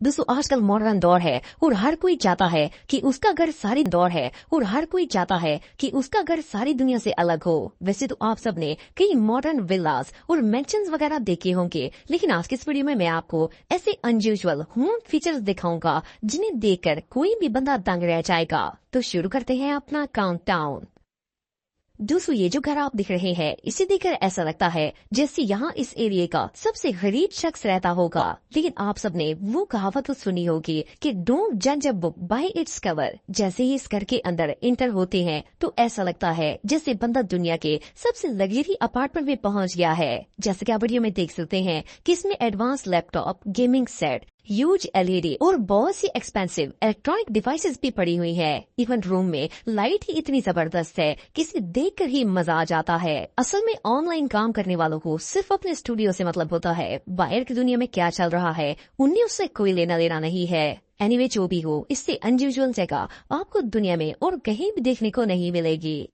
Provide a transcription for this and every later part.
दोस्तों आजकल मॉडर्न दौर है और हर कोई चाहता है कि उसका घर सारी दौर है और हर कोई चाहता है कि उसका घर सारी दुनिया से अलग हो। वैसे तो आप सबने कई मॉडर्न विलास और मैंशंस वगैरह देखे होंगे, लेकिन आज के इस वीडियो में मैं आपको ऐसे अनयूजुअल होम फीचर्स दिखाऊंगा जिन्हें देखकर कोई भी बंदा दंग रह जाएगा। तो शुरू करते हैं अपना काउंटडाउन। दोस्तों ये जो घर आप दिख रहे हैं, इसे देखकर ऐसा लगता है जैसे यहाँ इस एरिया का सबसे गरीब शख्स रहता होगा। लेकिन आप सबने वो कहावत तो सुनी होगी कि डोंट जज a book by its cover. जैसे ही इस घर के अंदर इंटर होते हैं तो ऐसा लगता है जैसे बंदा दुनिया के सबसे लग्जरी अपार्टमेंट में पहुँच गया है। जैसे कि आप वीडियो में देख सकते हैं कि इसमें advance laptop, gaming set, huge LED और बहुत सी एक्सपेंसिव इलेक्ट्रॉनिक डिवाइसेस भी पड़ी हुई है। इवन रूम में लाइट ही इतनी जबरदस्त है कि इसे देखकर ही मजा आ जाता है। असल में ऑनलाइन काम करने वालों को सिर्फ अपने स्टूडियो से मतलब होता है, बाहर की दुनिया में क्या चल रहा है उन्हें उससे कोई लेना देना नहीं है। एनीवे जो भी हो, इससे अनयूजुअल जगह आपको दुनिया में और कहीं भी देखने को नहीं मिलेगी।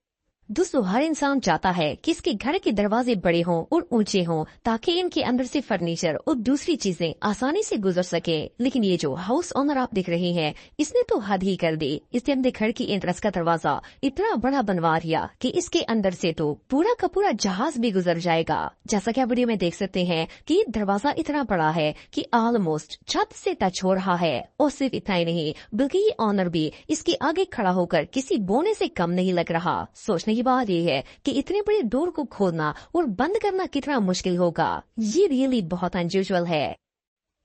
दोस्तों हर इंसान चाहता है कि इसके घर के दरवाजे बड़े हों और ऊंचे हों ताकि इनके अंदर से फर्नीचर और दूसरी चीजें आसानी से गुजर सके। लेकिन ये जो हाउस ओनर आप दिख रहे हैं, इसने तो हद ही कर दी। इसने अपने घर की एंट्रेंस का दरवाजा इतना बड़ा बनवा दिया कि इसके अंदर से तो पूरा का पूरा जहाज भी गुजर जाएगा। जैसा कि आप वीडियो में देख सकते हैं कि ये दरवाजा इतना बड़ा है कि ऑलमोस्ट छत से टच हो रहा है। और सिर्फ इतना ही नहीं, बल्कि ये ऑनर भी इसके आगे खड़ा होकर किसी बोने से कम नहीं लग रहा। सोचने की बात यह है कि इतने बड़े डोर को खोलना और बंद करना कितना मुश्किल होगा। ये रियली बहुत अनयूजुअल है।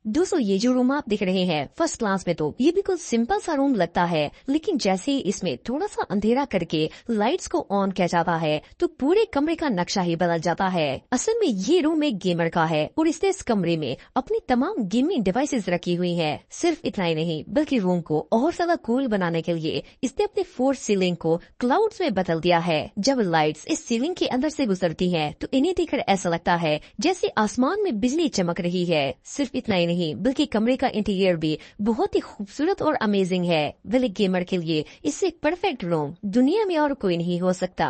दोस्तों ये जो रूम आप दिख रहे हैं फर्स्ट क्लास में, तो ये बिल्कुल सिंपल सा रूम लगता है, लेकिन जैसे ही इसमें थोड़ा सा अंधेरा करके लाइट्स को ऑन किया जाता है तो पूरे कमरे का नक्शा ही बदल जाता है। असल में ये रूम एक गेमर का है और इसने इस कमरे में अपनी तमाम गेमिंग डिवाइसेस रखी हुई है। सिर्फ इतना ही नहीं, बल्कि रूम को और ज्यादा कूल बनाने के लिए इसने अपने फोर्थ सीलिंग को क्लाउड्स में बदल दिया है। जब लाइट्स इस सीलिंग के अंदर से गुजरती है तो इन्हें देखकर ऐसा लगता है जैसे आसमान में बिजली चमक रही है। सिर्फ इतना ही नहीं, बल्कि कमरे का इंटीरियर भी बहुत ही खूबसूरत और अमेजिंग है। वेल एक गेमर के लिए इससे एक परफेक्ट रूम दुनिया में और कोई नहीं हो सकता।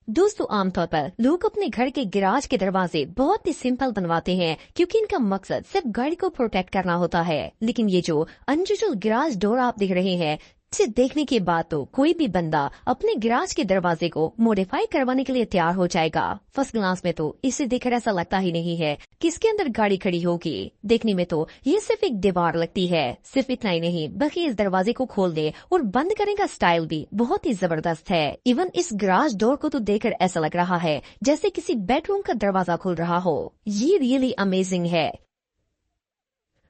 दोस्तों आमतौर पर लोग अपने घर के गैराज के दरवाजे बहुत ही सिंपल बनवाते हैं क्योंकि इनका मकसद सिर्फ गाड़ी को प्रोटेक्ट करना होता है। लेकिन ये जो अनयूजुअल गैराज डोर आप देख रहे हैं, इसे देखने के बाद तो कोई भी बंदा अपने गैराज के दरवाजे को मॉडिफाई करवाने के लिए तैयार हो जाएगा। फर्स्ट क्लास में तो इसे देखकर ऐसा लगता ही नहीं है कि इसके अंदर गाड़ी खड़ी होगी। देखने में तो ये सिर्फ एक दीवार लगती है। सिर्फ इतना ही नहीं, बल्कि इस दरवाजे को खोलने और बंद करने का स्टाइल भी बहुत ही जबरदस्त है। इवन इस गैराज डोर को तो देखकर ऐसा लग रहा है जैसे किसी बेडरूम का दरवाजा खुल रहा हो। ये रियली अमेजिंग है।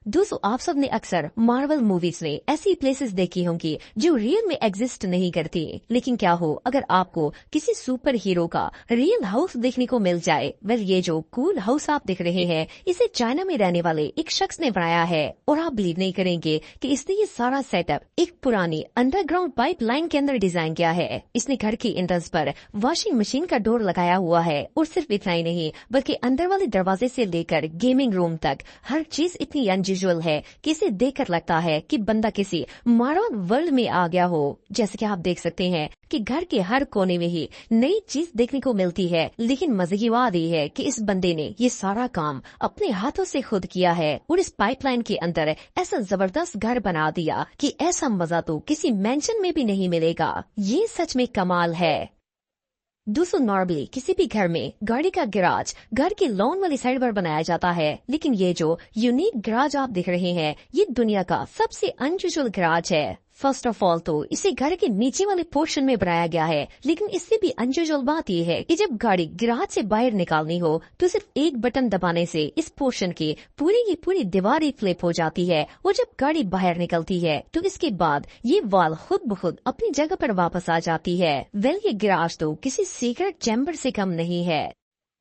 दोस्तों आप सबने अक्सर मार्वल मूवीज में ऐसी प्लेसेस देखी होंगी जो रियल में एग्जिस्ट नहीं करती। लेकिन क्या हो अगर आपको किसी सुपर हीरो का रियल हाउस देखने को मिल जाए। वेल ये जो कूल हाउस आप देख रहे हैं, इसे चाइना में रहने वाले एक शख्स ने बनाया है और आप बिलीव नहीं करेंगे कि इसने ये सारा सेटअप एक पुरानी अंडरग्राउंड पाइपलाइन के अंदर डिजाइन किया है। इसने घर की एंट्रेंस पर वॉशिंग मशीन का डोर लगाया हुआ है और सिर्फ इतना ही नहीं, बल्कि अंदर वाले दरवाजे से लेकर गेमिंग रूम तक हर चीज इतनी अनयूजुअल है कि इसे देखकर लगता है कि बंदा किसी मार्वल वर्ल्ड में आ गया हो। जैसे कि आप देख सकते हैं कि घर के हर कोने में ही नई चीज देखने को मिलती है। लेकिन मजे की बात यह है कि इस बंदे ने ये सारा काम अपने हाथों से खुद किया है और इस पाइपलाइन के अंदर ऐसा जबरदस्त घर बना दिया कि ऐसा मजा तो किसी मेंशन में भी नहीं मिलेगा। ये सच में कमाल है। दोस्तों नॉर्मली किसी भी घर में गाड़ी का गैराज घर की लॉन वाली साइड पर बनाया जाता है, लेकिन ये जो यूनिक गैराज आप देख रहे हैं, ये दुनिया का सबसे अनयूजुअल गैराज है। फर्स्ट ऑफ ऑल तो इसे घर के नीचे वाले पोर्शन में बनाया गया है, लेकिन इससे भी अनयूजुअल बात यह है कि जब गाड़ी गैराज से बाहर निकालनी हो तो सिर्फ एक बटन दबाने से इस पोर्शन की पूरी दीवार ही फ्लिप हो जाती है और जब गाड़ी बाहर निकलती है तो इसके बाद ये वॉल खुद ब खुद अपनी जगह पर वापस आ जाती है। वेल ये गैराज तो किसी सीक्रेट चैम्बर से कम नहीं है।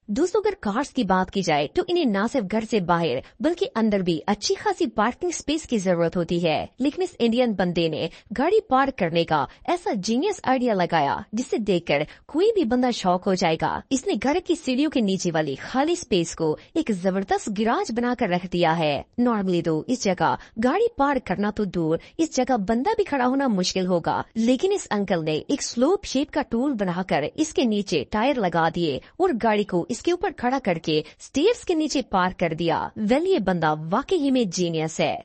दोस्तों अगर कार्स की बात की जाए तो इन्हें न सिर्फ घर से बाहर बल्कि अंदर भी अच्छी खासी पार्किंग स्पेस की जरूरत होती है। लेकिन इस इंडियन बंदे ने गाड़ी पार्क करने का ऐसा जीनियस आइडिया लगाया जिसे देखकर कोई भी बंदा शॉक हो जाएगा। इसने घर की सीढ़ियों के नीचे वाली खाली स्पेस को एक जबरदस्त गैराज बनाकर रख दिया है। नॉर्मली तो इस जगह गाड़ी पार्क करना तो दूर, इस जगह बंदा भी खड़ा होना मुश्किल होगा, लेकिन इस अंकल ने एक स्लोप शेप का टूल बनाकर इसके नीचे टायर लगा दिए और गाड़ी को इसके ऊपर खड़ा करके स्टेयर्स के नीचे पार्क कर दिया। वेल ये बंदा वाकई में जीनियस है।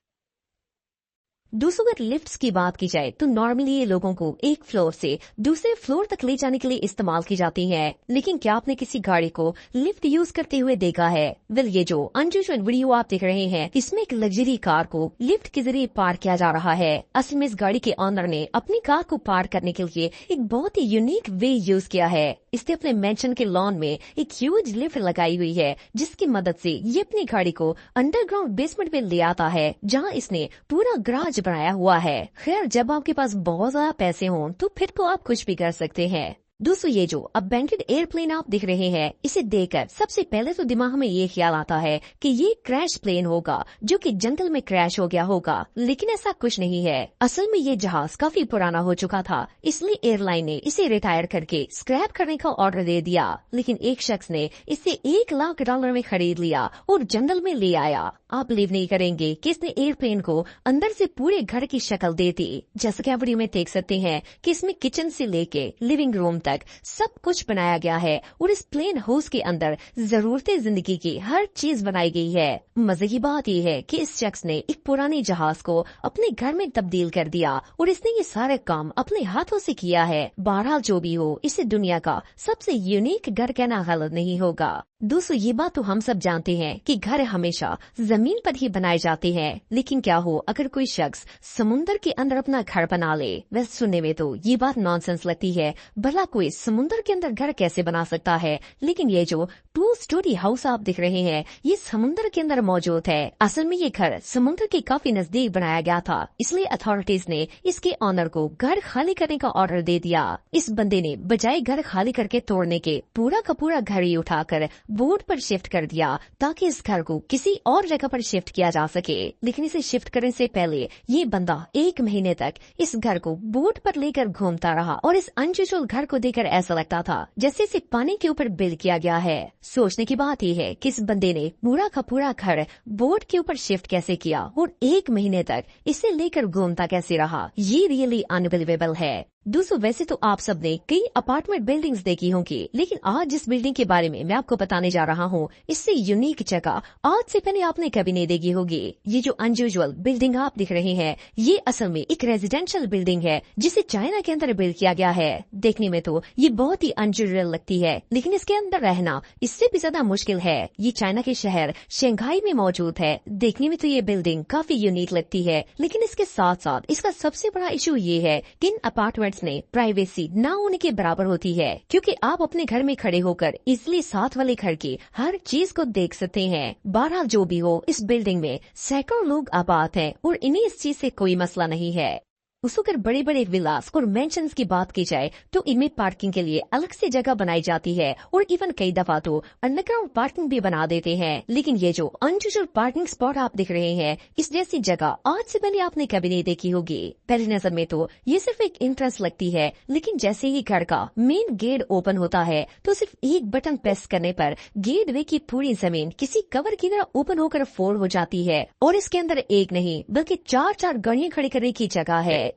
दोस्तों अगर लिफ्ट्स की बात की जाए तो नॉर्मली ये लोगों को एक फ्लोर से दूसरे फ्लोर तक ले जाने के लिए इस्तेमाल की जाती हैं। लेकिन क्या आपने किसी गाड़ी को लिफ्ट यूज करते हुए देखा है? वेल, ये जो अनयूजुअल वीडियो आप देख रहे हैं इसमें एक लग्जरी कार को लिफ्ट के जरिए पार किया जा रहा है। असल में इस गाड़ी के ऑनर ने अपनी कार को पार करने के लिए एक बहुत ही यूनिक वे यूज किया है। इसने अपने मेंशन के लॉन में एक ह्यूज लिफ्ट लगाई हुई है जिसकी मदद से ये अपनी गाड़ी को अंडरग्राउंड बेसमेंट में ले आता है जहां इसने पूरा गराज बनाया हुआ है। खैर, जब आपके पास बहुत ज्यादा पैसे हों तो फिर तो आप कुछ भी कर सकते हैं। दोस्तों ये जो अबैंडन्ड एयरप्लेन आप दिख रहे हैं इसे देखकर सबसे पहले तो दिमाग में ये ख्याल आता है कि ये क्रैश प्लेन होगा जो कि जंगल में क्रैश हो गया होगा, लेकिन ऐसा कुछ नहीं है। असल में ये जहाज काफी पुराना हो चुका था, इसलिए एयरलाइन ने इसे रिटायर करके स्क्रैप करने का ऑर्डर दे दिया। लेकिन एक शख्स ने इसे $1 लाख में खरीद लिया और जंगल में ले आया। आप बिलीव नहीं करेंगे कि इसने एयरप्लेन को अंदर से पूरे घर की शक्ल दे दी। जैसा कि आप वीडियो में देख सकते हैं कि इसमें किचन से लेके लिविंग रूम तक सब कुछ बनाया गया है और इस प्लेन हाउस के अंदर जरूरतें जिंदगी की हर चीज बनाई गई है। मजे की बात यह है कि इस शख्स ने एक पुराने जहाज को अपने घर में तब्दील कर दिया और इसने ये सारे काम अपने हाथों से किया है। बहरहाल जो भी हो, इसे दुनिया का सबसे यूनिक घर कहना गलत नहीं होगा। दोस्तों ये बात तो हम सब जानते हैं कि घर हमेशा जमीन पर ही बनाए जाते हैं, लेकिन क्या हो अगर कोई शख्स समुंदर के अंदर अपना घर बना ले? वैसे सुनने में तो ये बात नॉनसेंस लगती है, भला कोई समुंदर के अंदर घर कैसे बना सकता है? लेकिन ये जो 2 स्टोरी हाउस आप दिख रहे हैं ये समुंदर के अंदर मौजूद है। असल में ये घर समुंदर के काफी नजदीक बनाया गया था, इसलिए अथॉरिटीज ने इसके ऑनर को घर खाली करने का ऑर्डर दे दिया। इस बंदे ने बजाय घर खाली करके तोड़ने के पूरा का पूरा घर ही उठाकर बोर्ड पर शिफ्ट कर दिया ताकि इस घर को किसी और जगह पर शिफ्ट किया जा सके। लेकिन इसे शिफ्ट करने से पहले ये बंदा 1 महीने तक इस घर को बोट पर लेकर घूमता रहा और इस अनयूजुअल घर को देखकर ऐसा लगता था जैसे इसे पानी के ऊपर बिल्ड किया गया है। सोचने की बात यह है कि इस बंदे ने पूरा का पूरा घर बोट के ऊपर शिफ्ट कैसे किया और 1 महीने तक इसे लेकर घूमता कैसे रहा। ये रियली अनबिलीवेबल है। दोस्तों वैसे तो आप सबने कई अपार्टमेंट बिल्डिंग्स देखी होंगी, लेकिन आज जिस बिल्डिंग के बारे में मैं आपको बताने जा रहा हूँ इससे यूनिक जगह आज से पहले आपने कभी नहीं देखी होगी। ये जो अनयूजुअल बिल्डिंग आप दिख रहे हैं ये असल में एक रेजिडेंशियल बिल्डिंग है जिसे चाइना के अंदर बिल्ड किया गया है। देखने में तो ये बहुत ही अनयूजुअल लगती है, लेकिन इसके अंदर रहना इससे भी ज्यादा मुश्किल है। ये चाइना के शहर शंघाई में मौजूद है। देखने में तो ये बिल्डिंग काफी यूनिक लगती है, लेकिन इसके साथ साथ इसका सबसे बड़ा इशू ये है कि इन अपार्टमेंट में प्राइवेसी न होने के बराबर होती है, क्योंकि आप अपने घर में खड़े होकर इसलिए साथ वाले घर की हर चीज को देख सकते हैं। बहरहाल जो भी हो, इस बिल्डिंग में सैकड़ों लोग आबाद हैं और इन्हें इस चीज से कोई मसला नहीं है। उसको अगर बड़े बड़े विलास और मेंशंस की बात की जाए तो इनमें पार्किंग के लिए अलग से जगह बनाई जाती है और इवन कई दफा तो अंडरग्राउंड पार्किंग भी बना देते हैं। लेकिन ये जो अनयूजुअल पार्किंग स्पॉट आप दिख रहे हैं इस जैसी जगह आज से पहले आपने कभी नहीं देखी होगी। पहली नजर में तो ये सिर्फ एक एंट्रेंस लगती है, लेकिन जैसे ही घर का मेन गेट ओपन होता है तो सिर्फ एक बटन प्रेस करने पर गेट वे की पूरी जमीन किसी कवर की तरह ओपन होकर फोल्ड हो जाती है और इसके अंदर एक नहीं बल्कि 4 गाड़ियां खड़ी करने की जगह है।